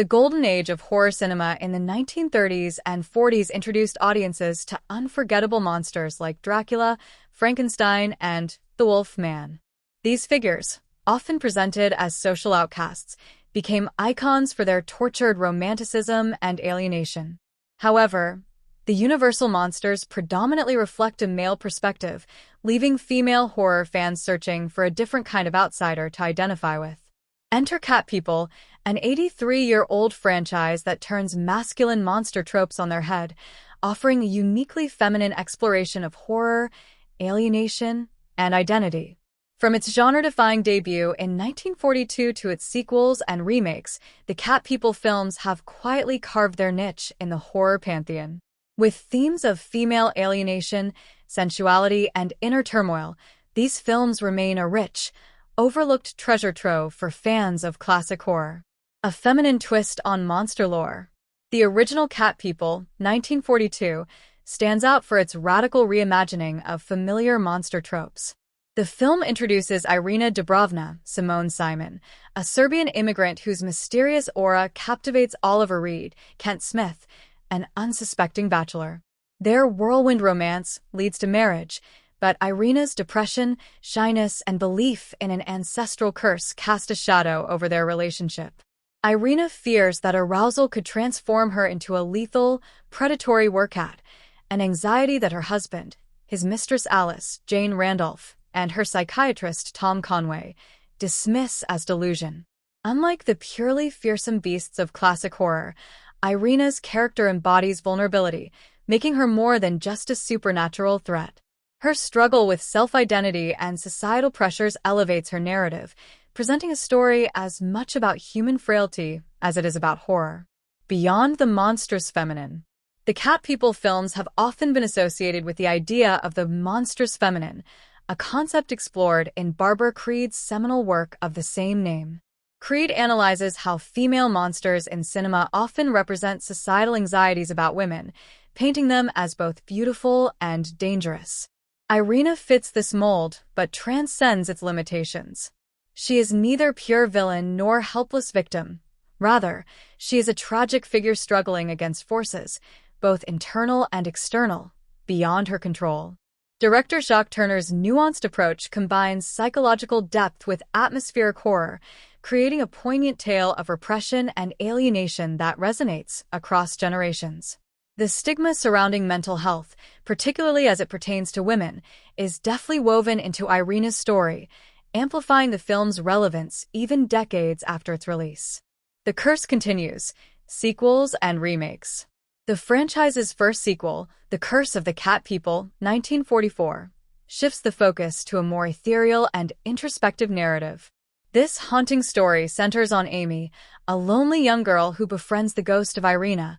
The golden age of horror cinema in the 1930s and 40s introduced audiences to unforgettable monsters like Dracula, Frankenstein, and the Wolf Man. These figures, often presented as social outcasts, became icons for their tortured romanticism and alienation. However, the universal monsters predominantly reflect a male perspective, leaving female horror fans searching for a different kind of outsider to identify with. Enter Cat People, an 83-year-old franchise that turns masculine monster tropes on their head, offering a uniquely feminine exploration of horror, alienation, and identity. From its genre-defying debut in 1942 to its sequels and remakes, the Cat People films have quietly carved their niche in the horror pantheon. With themes of female alienation, sensuality, and inner turmoil, these films remain a rich, overlooked treasure trove for fans of classic horror. A feminine twist on monster lore. The original Cat People, 1942, stands out for its radical reimagining of familiar monster tropes. The film introduces Irina Dubrovna, Simone Simon, a Serbian immigrant whose mysterious aura captivates Oliver Reed, Kent Smith, an unsuspecting bachelor. Their whirlwind romance leads to marriage, but Irina's depression, shyness, and belief in an ancestral curse cast a shadow over their relationship. Irina fears that arousal could transform her into a lethal, predatory workat, an anxiety that her husband, his mistress Alice, Jane Randolph, and her psychiatrist Tom Conway dismiss as delusion. Unlike the purely fearsome beasts of classic horror, Irina's character embodies vulnerability, making her more than just a supernatural threat. Her struggle with self-identity and societal pressures elevates her narrative, presenting a story as much about human frailty as it is about horror. Beyond the monstrous feminine. The Cat People films have often been associated with the idea of the monstrous feminine, a concept explored in Barbara Creed's seminal work of the same name. Creed analyzes how female monsters in cinema often represent societal anxieties about women, painting them as both beautiful and dangerous. Irina fits this mold, but transcends its limitations. She is neither pure villain nor helpless victim. Rather, she is a tragic figure struggling against forces, both internal and external, beyond her control. Director Jacques Tourneur's nuanced approach combines psychological depth with atmospheric horror, creating a poignant tale of repression and alienation that resonates across generations. The stigma surrounding mental health, particularly as it pertains to women, is deftly woven into Irina's story, amplifying the film's relevance even decades after its release. The curse continues, sequels and remakes. The franchise's first sequel, The Curse of the Cat People, 1944, shifts the focus to a more ethereal and introspective narrative. This haunting story centers on Amy, a lonely young girl who befriends the ghost of Irina,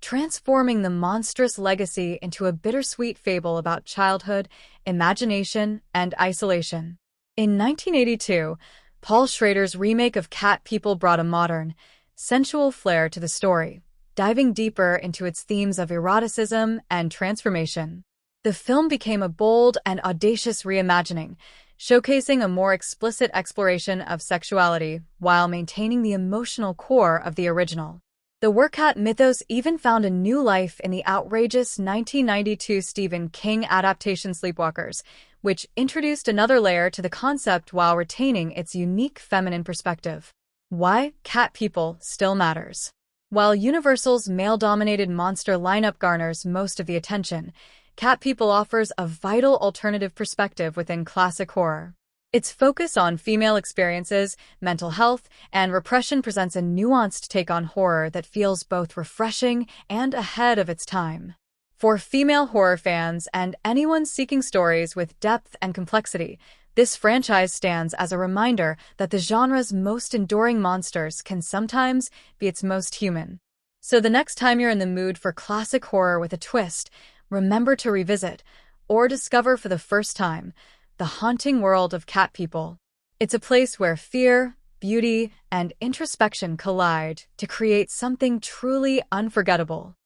transforming the monstrous legacy into a bittersweet fable about childhood, imagination, and isolation. In 1982, Paul Schrader's remake of Cat People brought a modern, sensual flair to the story, diving deeper into its themes of eroticism and transformation. The film became a bold and audacious reimagining, showcasing a more explicit exploration of sexuality while maintaining the emotional core of the original. The workat mythos even found a new life in the outrageous 1992 Stephen King adaptation Sleepwalkers, which introduced another layer to the concept while retaining its unique feminine perspective. Why Cat People still matters. While Universal's male-dominated monster lineup garners most of the attention, Cat People offers a vital alternative perspective within classic horror. Its focus on female experiences, mental health, and repression presents a nuanced take on horror that feels both refreshing and ahead of its time. For female horror fans and anyone seeking stories with depth and complexity, this franchise stands as a reminder that the genre's most enduring monsters can sometimes be its most human. So the next time you're in the mood for classic horror with a twist, remember to revisit, or discover for the first time, the haunting world of Cat People. It's a place where fear, beauty, and introspection collide to create something truly unforgettable.